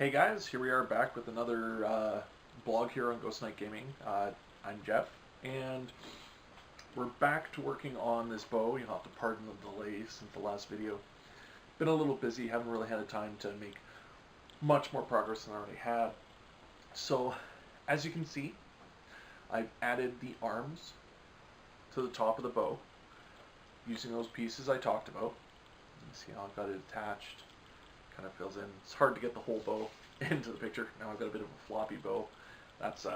Hey guys, here we are back with another blog here on Ghost Knight Gaming. I'm Jeff, and we're back to working on this bow. You'll have to pardon the delay since the last video. Been a little busy, haven't really had the time to make much more progress than I already had. So, as you can see, I've added the arms to the top of the bow using those pieces I talked about. You see how I've got it attached. Kind of fills in. It's hard to get the whole bow into the picture. Now I've got a bit of a floppy bow. That's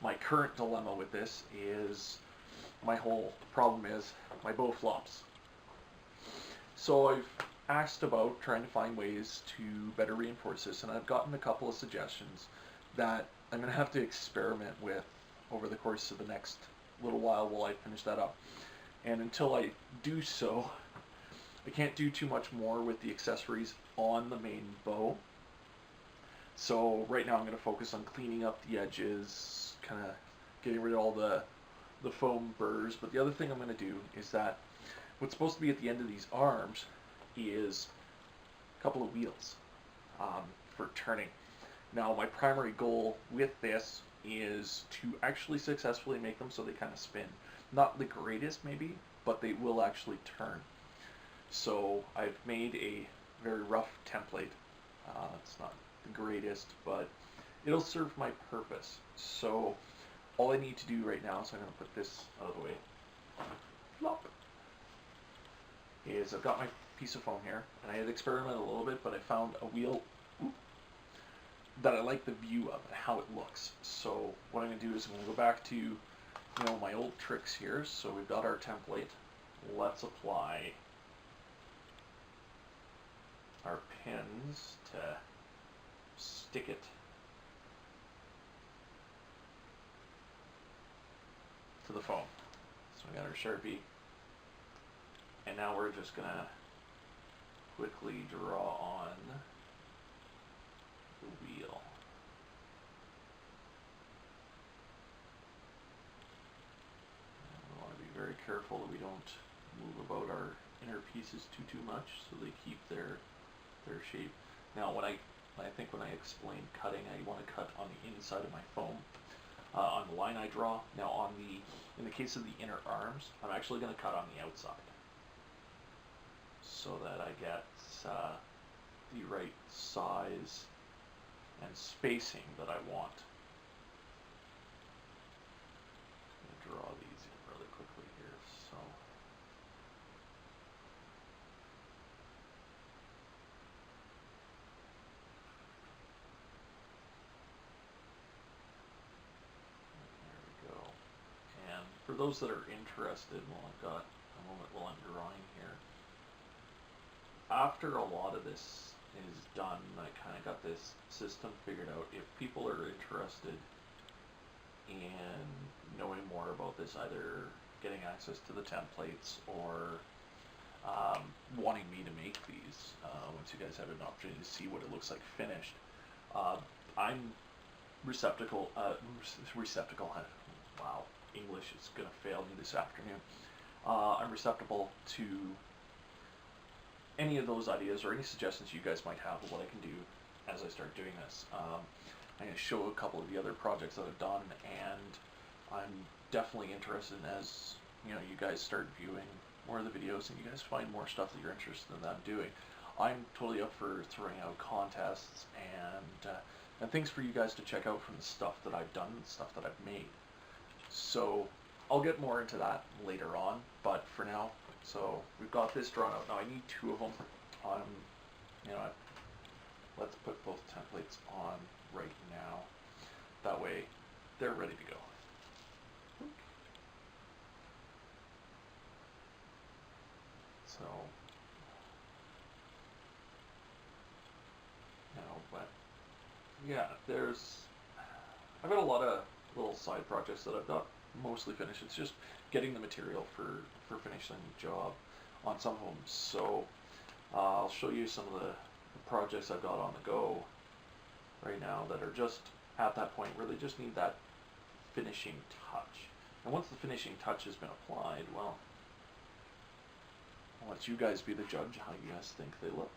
my current dilemma with this is my whole problem is my bow flops. So I've asked about trying to find ways to better reinforce this, and I've gotten a couple of suggestions that I'm going to have to experiment with over the course of the next little while I finish that up. And until I do so, I can't do too much more with the accessories on the main bow. So right now I'm going to focus on cleaning up the edges, kind of getting rid of all the foam burrs. But the other thing I'm going to do is that what's supposed to be at the end of these arms is a couple of wheels for turning. Now my primary goal with this is to actually successfully make them so they kind of spin. Not the greatest maybe, but they will actually turn. So I've made a very rough template. It's not the greatest, but it'll serve my purpose. So all I need to do right now, so I'm going to put this out of the way, flop, is I've got my piece of foam here, and I had experimented a little bit, but I found a wheel that I like the view of and how it looks. So what I'm going to do is I'm going to go back to my old tricks here. So we've got our template. Let's apply our pins to stick it to the foam. So we got our Sharpie, and now we're just gonna quickly draw on the wheel. And we want to be very careful that we don't move about our inner pieces too much, so they keep their shape. Now when I explain cutting, I want to cut on the inside of my foam, on the line I draw. Now in the case of the inner arms, I'm actually going to cut on the outside, so that I get the right size and spacing that I want. I'm going to draw these in really quickly here. So for those that are interested, I've got a moment while I'm drawing here. After a lot of this is done, I kind of got this system figured out. If people are interested in knowing more about this, either getting access to the templates or wanting me to make these, once you guys have an opportunity to see what it looks like finished, I'm receptacle, wow. English is going to fail me this afternoon. I'm receptible to any of those ideas or any suggestions you guys might have of what I can do as I start doing this. I'm going to show a couple of the other projects that I've done, and I'm definitely interested in, as you guys start viewing more of the videos and you guys find more stuff that you're interested in that I'm doing. I'm totally up for throwing out contests and things for you guys to check out from the stuff that I've done, the stuff that I've made. So I'll get more into that later on, but for now, so we've got this drawn out. Now I need two of them. Let's put both templates on right now. That way they're ready to go. So but yeah, I've got a lot of little side projects that I've got mostly finished. It's just getting the material for finishing the job on some of them. So I'll show you some of the projects I've got on the go right now that are just at that point where they just need that finishing touch. And once the finishing touch has been applied, well, I'll let you guys be the judge how you guys think they look.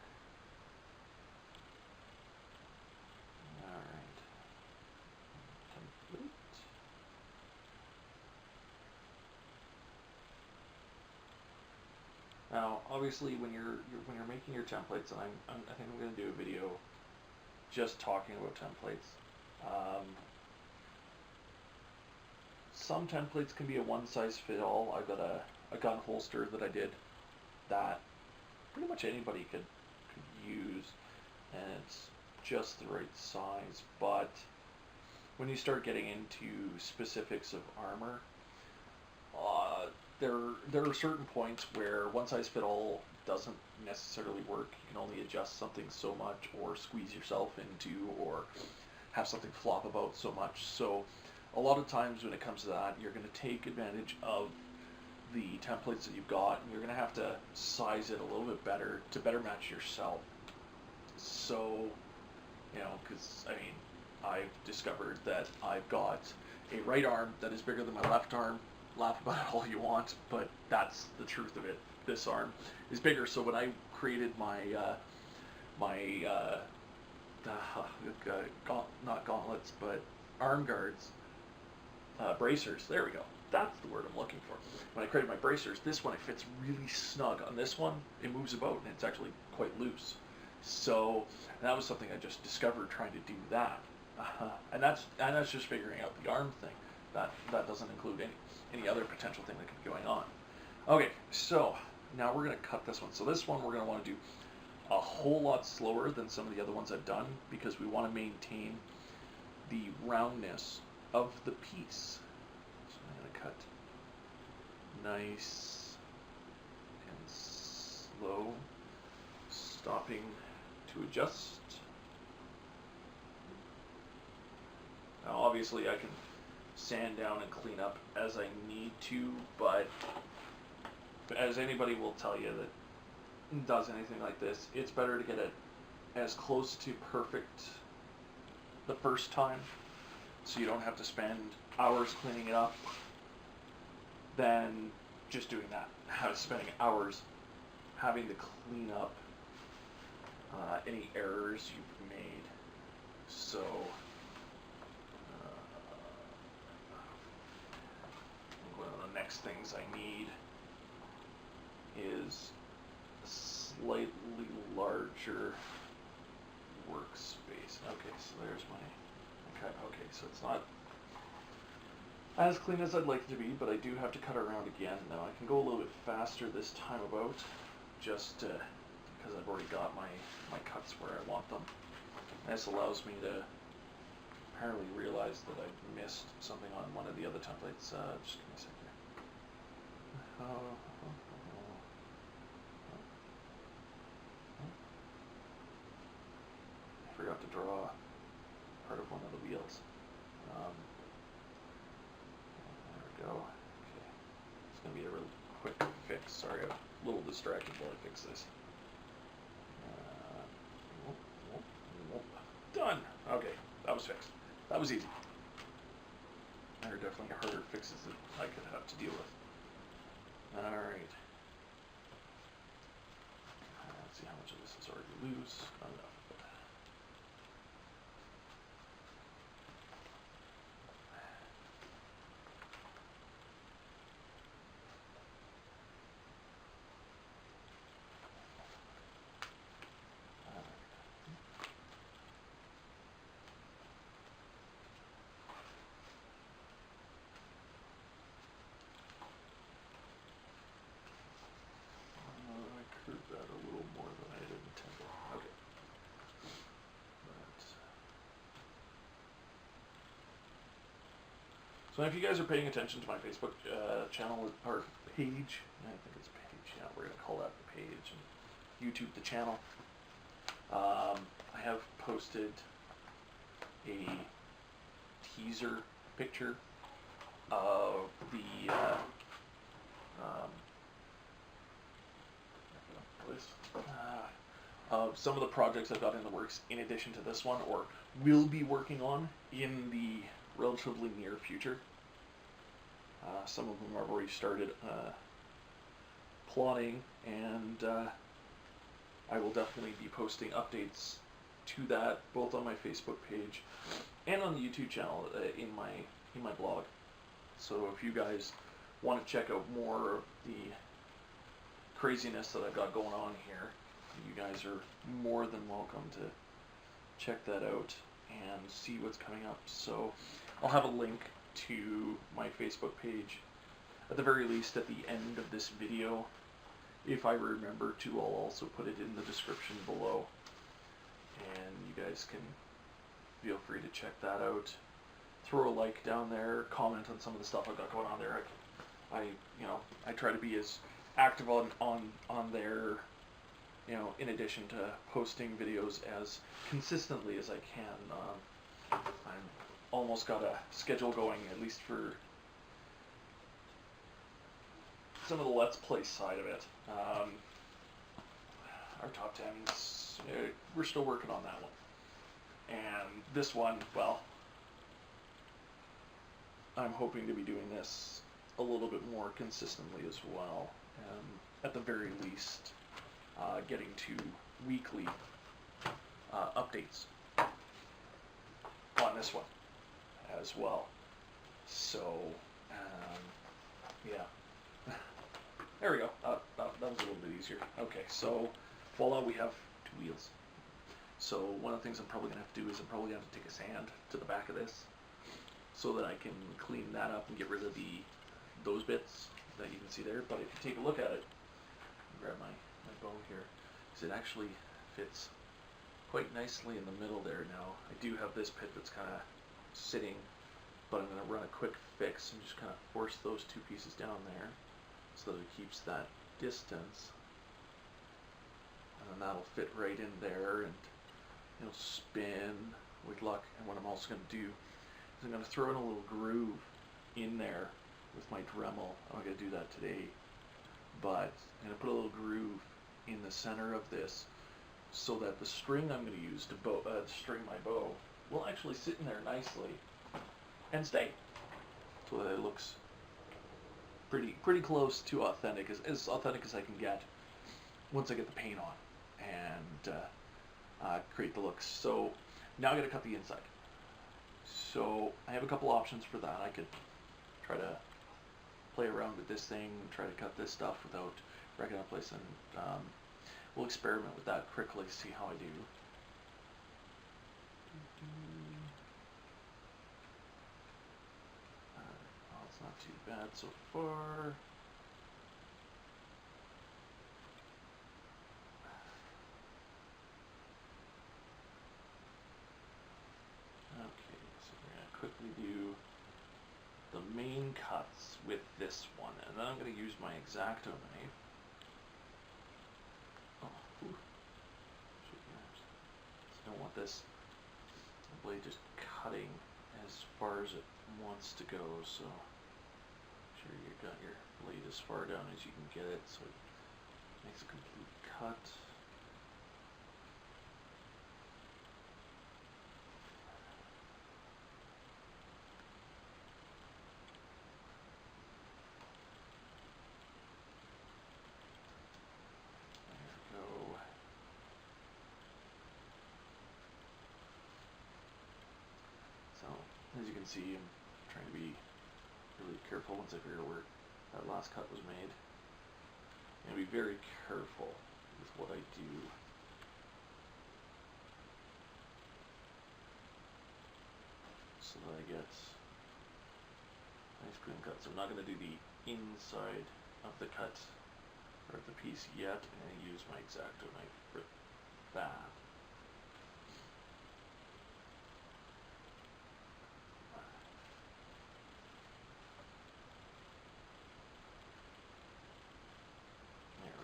obviously when you're making your templates, and I think I'm going to do a video just talking about templates. Some templates can be a one-size-fit-all. I've got a gun holster that I did that pretty much anybody could use, and it's just the right size. But when you start getting into specifics of armor, there are certain points where one-size-fit-all doesn't necessarily work. You can only adjust something so much, or squeeze yourself into, or have something flop about so much. So a lot of times when it comes to that, you're going to take advantage of the templates that you've got, and you're going to have to size it a little bit better to better match yourself. So, you know, because, I mean, I've discovered that I've got a right arm that is bigger than my left arm. Laugh about it all you want, but that's the truth of it. This arm is bigger, so when I created my not gauntlets, but arm guards, bracers, there we go. That's the word I'm looking for. When I created my bracers, this one, it fits really snug. On this one, it moves about, and it's actually quite loose. So, and that was something I just discovered trying to do that. And that's just figuring out the arm thing. That doesn't include any other potential thing that could be going on. Okay, so now we're going to cut this one. So this one we're going to want to do a whole lot slower than some of the other ones I've done, because we want to maintain the roundness of the piece. So I'm going to cut nice and slow, stopping to adjust. Now obviously I can sand down and clean up as I need to, but as anybody will tell you that does anything like this, it's better to get it as close to perfect the first time, so you don't have to spend hours cleaning it up, than just doing that. Spending hours having to clean up any errors you've made. So one of the next things I need is a slightly larger workspace. Okay, so there's my cut. Okay, so it's not as clean as I'd like it to be, but I do have to cut around again. Now I can go a little bit faster this time about, just because I've already got my cuts where I want them. This allows me to apparently realize that I missed something on one of the other templates. Just give me a second. I forgot to draw part of one of the wheels. There we go. Okay. It's going to be a real quick fix. Sorry, I'm a little distracted while I fix this. Done! Okay, that was fixed. That was easy. There are definitely harder fixes that I could have to deal with. Alright. Let's see how much of this is already loose. Not enough. That a little more than I had intended. Okay. So if you guys are paying attention to my Facebook channel or page, I think it's page. Yeah, we're gonna call that the page, and YouTube the channel. I have posted a teaser picture of the of some of the projects I've got in the works in addition to this one, or will be working on in the relatively near future. Some of them have already started plotting, and I will definitely be posting updates to that both on my Facebook page and on the YouTube channel in my blog. So if you guys want to check out more of the craziness that I've got going on here. You guys are more than welcome to check that out and see what's coming up. So I'll have a link to my Facebook page at the very least at the end of this video. If I remember to, I'll also put it in the description below, and you guys can feel free to check that out. Throw a like down there, comment on some of the stuff I've got going on there. I try to be as active on there, in addition to posting videos as consistently as I can. I'm almost got a schedule going, at least for some of the Let's Play side of it. Our top 10s, we're still working on that one. And this one, well, I'm hoping to be doing this a little bit more consistently as well. At the very least, getting to weekly updates on this one as well. So, yeah. There we go. That was a little bit easier. Okay, so voila, we have 2 wheels. So one of the things I'm probably going to have to do is I'm probably going to have to take a sand to the back of this so that I can clean that up and get rid of those bits that you can see there. But if you take a look at it, grab my bow here, because it actually fits quite nicely in the middle there now. I do have this pit that's kind of sitting, but I'm going to run a quick fix and just kind of force those 2 pieces down there so that it keeps that distance. And then that'll fit right in there, and it'll spin with luck. And what I'm also going to do is I'm going to throw in a little groove in there with my Dremel. I'm not going to do that today, but I'm going to put a little groove in the center of this so that the string I'm going to use to string my bow will actually sit in there nicely and stay, so that it looks pretty close to authentic, as authentic as I can get once I get the paint on and create the looks. So now I got to cut the inside. So I have a couple options for that. I could try to play around with this thing, try to cut this stuff without wrecking up place, and we'll experiment with that quickly, see how I do. Well, it's not too bad so far. Okay, so we're going to quickly do the main cuts with this one, and then I'm going to use my X-Acto knife. Oh, ooh. I don't want this blade just cutting as far as it wants to go, so make sure you got your blade as far down as you can get it so it makes a complete cut. As you can see, I'm trying to be really careful once I figure out where that last cut was made. I'm going to be very careful with what I do. So that I get nice clean cuts. I'm not going to do the inside of the cut or the piece yet. I'm going to use my X-Acto knife for that.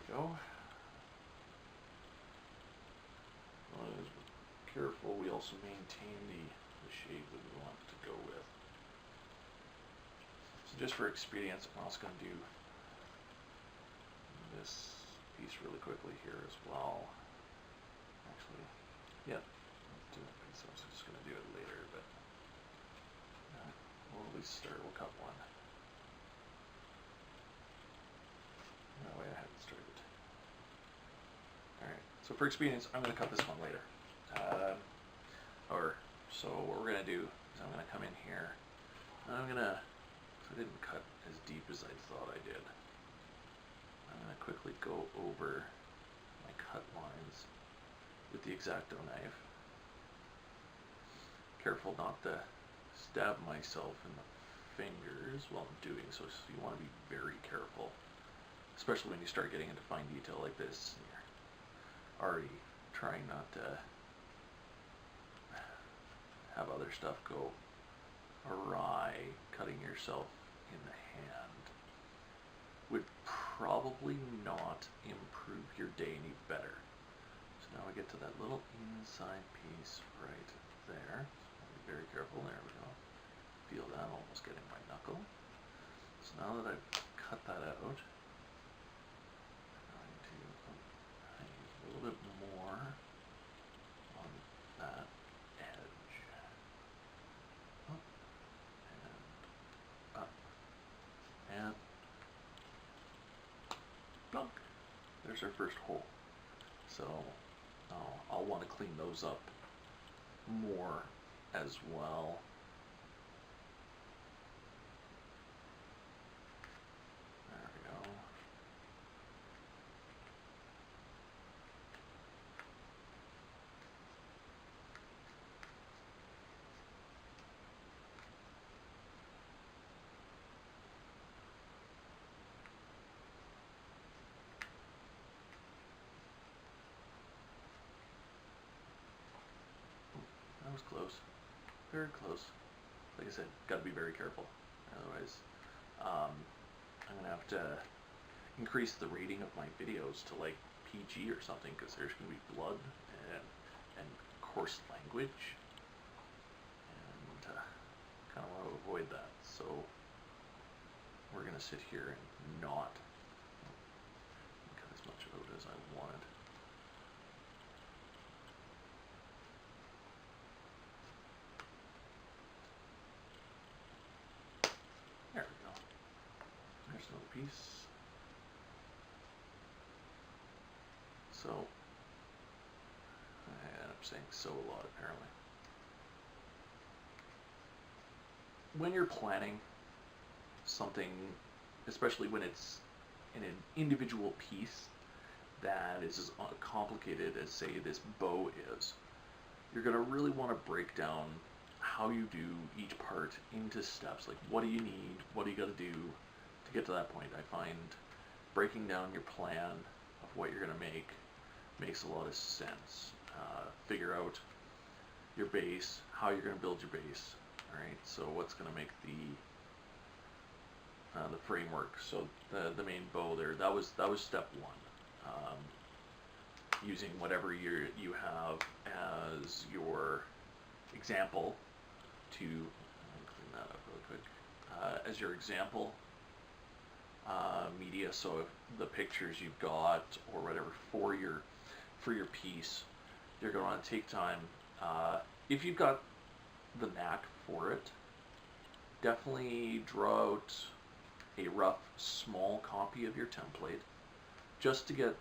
Go. Well, as we're careful, we also maintain the shape that we want to go with. So just for expedience, I'm also going to do this piece really quickly here as well. Actually, yeah, let's do that piece. I was just going to do it later, but we'll at least start. We'll cut one. No, wait, I haven't started. Alright, so for expedience, I'm going to cut this one later. So what we're going to do is I'm going to come in here. And I'm going to, I didn't cut as deep as I thought I did. I'm going going to quickly go over my cut lines with the X-Acto knife. Careful not to stab myself in the fingers while I'm doing so, so you want to be very careful, especially when you start getting into fine detail like this. You're already trying not to have other stuff go awry. Cutting yourself in the hand would probably not improve your day any better. So now we get to that little inside piece right there. So be very careful. There we go. Feel that almost getting my knuckle. So now that I've cut that out, I'm going to use a little bit more on that edge. Up and up. And plunk. There's our first hole. So I'll want to clean those up more as well. There we go. That was close. Very close. Like I said, gotta be very careful. Otherwise, I'm gonna have to increase the rating of my videos to like PG or something, because there's gonna be blood and coarse language, and kind of want to avoid that. So we're gonna sit here and not cut as much out as I wanted. There we go. There's another piece. So, I end up saying so a lot apparently. When you're planning something, especially when it's in an individual piece that is as complicated as, say, this bow is, you're going to really want to break down how you do each part into steps. Like, what do you need? What do you got to do to get to that point? I find breaking down your plan of what you're going to make makes a lot of sense. Figure out your base, how you're going to build your base. All right. So what's going to make the framework? So the main bow there. That was step one. Using whatever you have as your example to clean that up really quick. As your example media, so if the pictures you've got or whatever for your piece, you're going to want to take time. If you've got the knack for it, definitely draw out a rough, small copy of your template just to get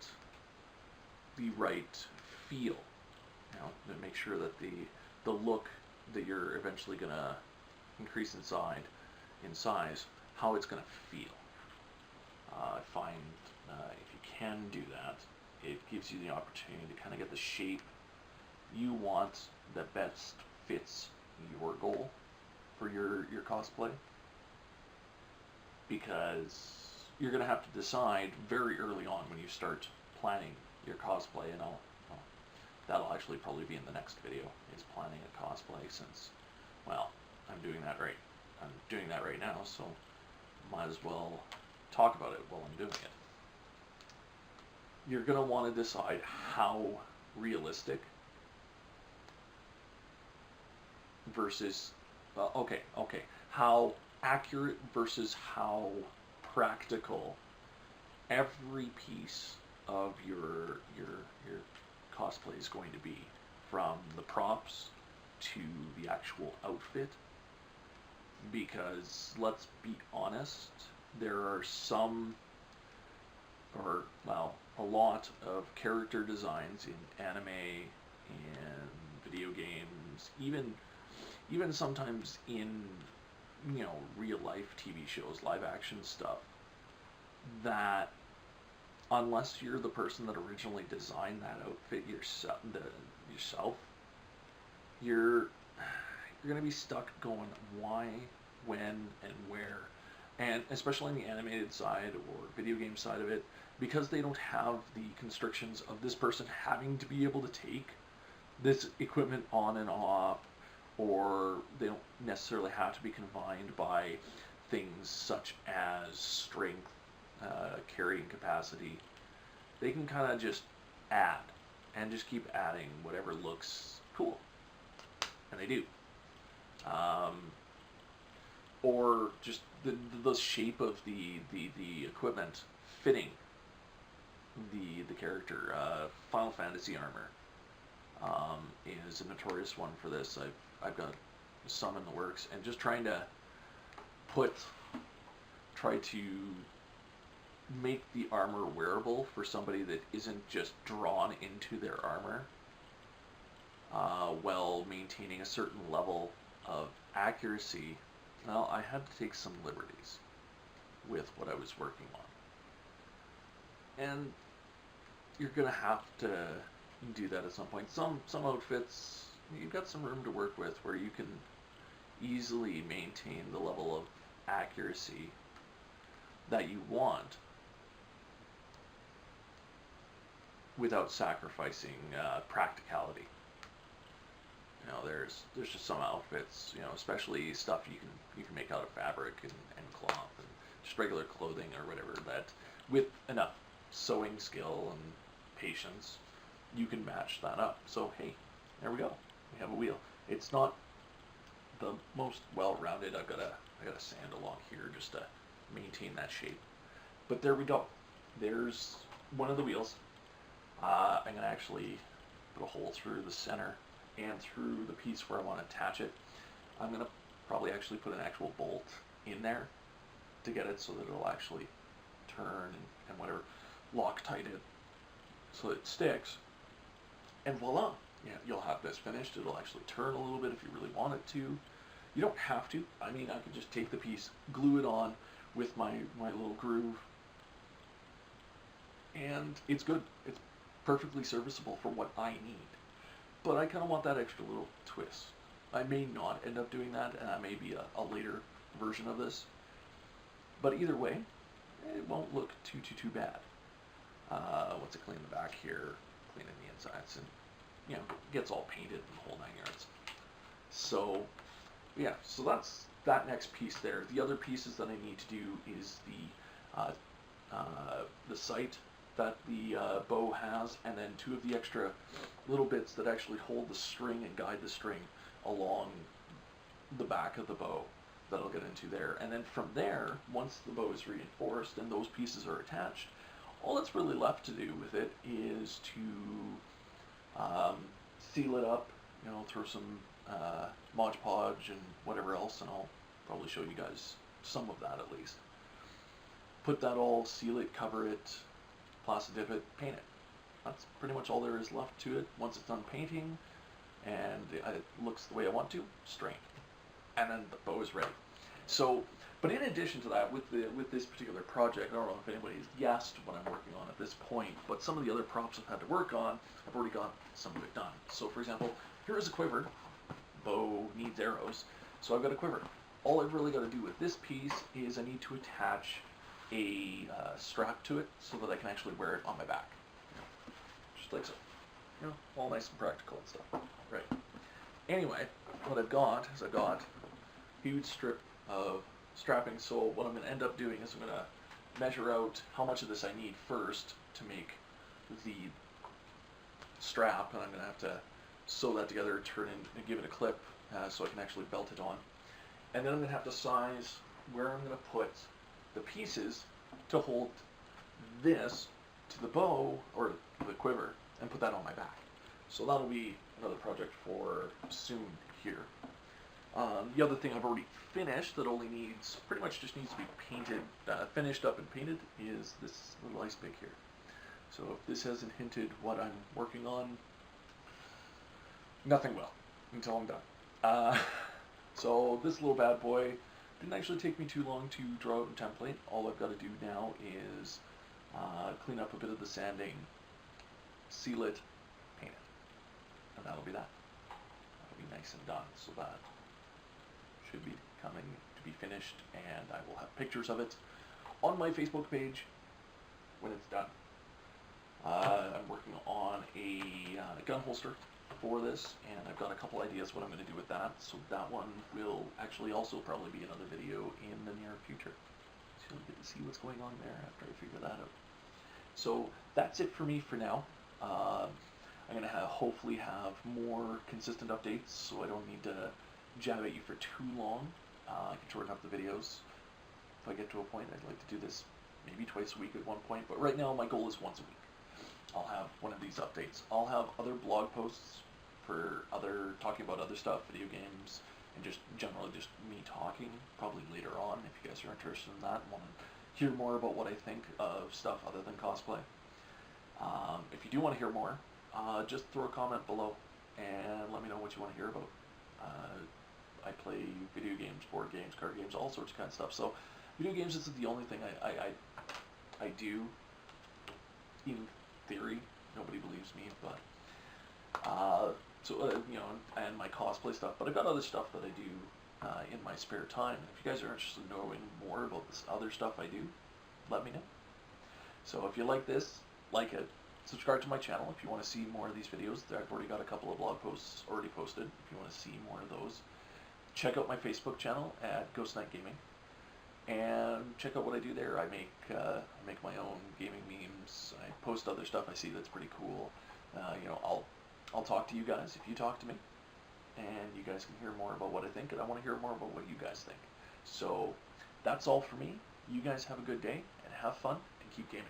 the right feel. To make sure that the look that you're eventually going to increase in size, how it's going to feel. I find if you can do that, it gives you the opportunity to kind of get the shape you want that best fits your goal for your cosplay, because you're going to have to decide very early on when you start planning your cosplay, and that'll actually probably be in the next video, is planning a cosplay, since, well, I'm doing that right now, so might as well talk about it while I'm doing it. You're going to want to decide how realistic versus, how accurate versus how practical every piece of your cosplay is going to be, from the props to the actual outfit. Because let's be honest, there are a lot of character designs in anime and video games, even sometimes in real life TV shows, live action stuff, that unless you're the person that originally designed that outfit yourself, you're you're gonna be stuck going why, when, and where, and especially on the animated side or video game side of it, because they don't have the constrictions of this person having to be able to take this equipment on and off, or they don't necessarily have to be confined by things such as strength, carrying capacity. They can kind of just add and just keep adding whatever looks cool, and they do. Um, or just the shape of the equipment fitting the character. Final Fantasy armor is a notorious one for this. I've got some in the works, and just trying to try to make the armor wearable for somebody that isn't just drawn into their armor, while maintaining a certain level of accuracy. Well, I had to take some liberties with what I was working on, and you're gonna have to do that at some point. Some outfits you've got some room to work with where you can easily maintain the level of accuracy that you want without sacrificing practicality. You know, there's just some outfits, you know, especially stuff you can make out of fabric and cloth and just regular clothing or whatever, that with enough sewing skill and patience you can match that up. So hey, there we go. We have a wheel. It's not the most well-rounded. I got a sand along here just to maintain that shape. But there we go. There's one of the wheels. I'm gonna actually put a hole through the center and through the piece where I want to attach it. I'm gonna probably actually put an actual bolt in there to get it so that it'll actually turn and whatever, Loctite it so it sticks. And voila, yeah, you'll have this finished. It'll actually turn a little bit if you really want it to. You don't have to. I mean, I could just take the piece, glue it on with my little groove, and it's good. It's perfectly serviceable for what I need. But I kind of want that extra little twist. I may not end up doing that, and that may be a later version of this. But either way, it won't look too bad. Once I clean the back here, cleaning the insides, and you know, gets all painted and the whole 9 yards. So yeah, so that's that next piece there. The other pieces that I need to do is the sight that the bow has, and then 2 of the extra little bits that actually hold the string and guide the string along the back of the bow that I'll get into there. And then from there, once the bow is reinforced and those pieces are attached, all that's really left to do with it is to seal it up, you know, throw some Mod Podge and whatever else, and I'll probably show you guys some of that at least. Put that all, seal it, cover it, plastic dip it, paint it. That's pretty much all there is left to it. Once it's done painting and it looks the way I want to, strain. And then the bow is ready. So, but in addition to that, with this particular project, I don't know if anybody's guessed what I'm working on at this point, but some of the other props I've had to work on, I've already got some of it done. So for example, here is a quiver. Bow needs arrows, so I've got a quiver. All I've really got to do with this piece is I need to attach a strap to it so that I can actually wear it on my back. You know, just like so. You know, all nice and practical and stuff. Right. Anyway, what I've got is I've got a huge strip of strapping, so what I'm going to end up doing is I'm going to measure out how much of this I need first to make the strap, and I'm going to have to sew that together, turn it, and give it a clip so I can actually belt it on. And then I'm going to have to size where I'm going to put the pieces to hold this to the bow or the quiver and put that on my back. So that'll be another project for soon here. The other thing I've already finished that only needs, pretty much just needs to be painted, finished up and painted, is this little ice pick here. So if this hasn't hinted what I'm working on, nothing will until I'm done. So this little bad boy didn't actually take me too long to draw out a template. All I've got to do now is clean up a bit of the sanding, seal it, paint it, and that'll be that. That'll be nice and done. So that should be coming to be finished, and I will have pictures of it on my Facebook page when it's done. I'm working on a gun holster for this, and I've got a couple ideas what I'm going to do with that, so that one will actually also probably be another video in the near future. So you'll get to see what's going on there after I figure that out. So that's it for me for now. I'm going to hopefully have more consistent updates, so I don't need to jab at you for too long. I can shorten up the videos if I get to a point. I'd like to do this maybe twice a week at one point, but right now my goal is once a week. I'll have one of these updates. I'll have other blog posts for talking about other stuff, video games, and just generally just me talking, probably later on if you guys are interested in that and want to hear more about what I think of stuff other than cosplay. If you do want to hear more, just throw a comment below and let me know what you want to hear about. I play video games, board games, card games, all sorts of kind of stuff. So video games isn't the only thing I do in theory. Nobody believes me, but you know, and my cosplay stuff. But I've got other stuff that I do in my spare time. And if you guys are interested in knowing more about this other stuff I do, let me know. So if you like this, like it. Subscribe to my channel if you want to see more of these videos. I've already got a couple of blog posts already posted if you want to see more of those. Check out my Facebook channel at Ghost Knight Gaming, and check out what I do there. I make my own gaming memes. I post other stuff I see that's pretty cool. You know, I'll talk to you guys if you talk to me, and you guys can hear more about what I think, and I want to hear more about what you guys think. So that's all for me. You guys have a good day and have fun and keep gaming.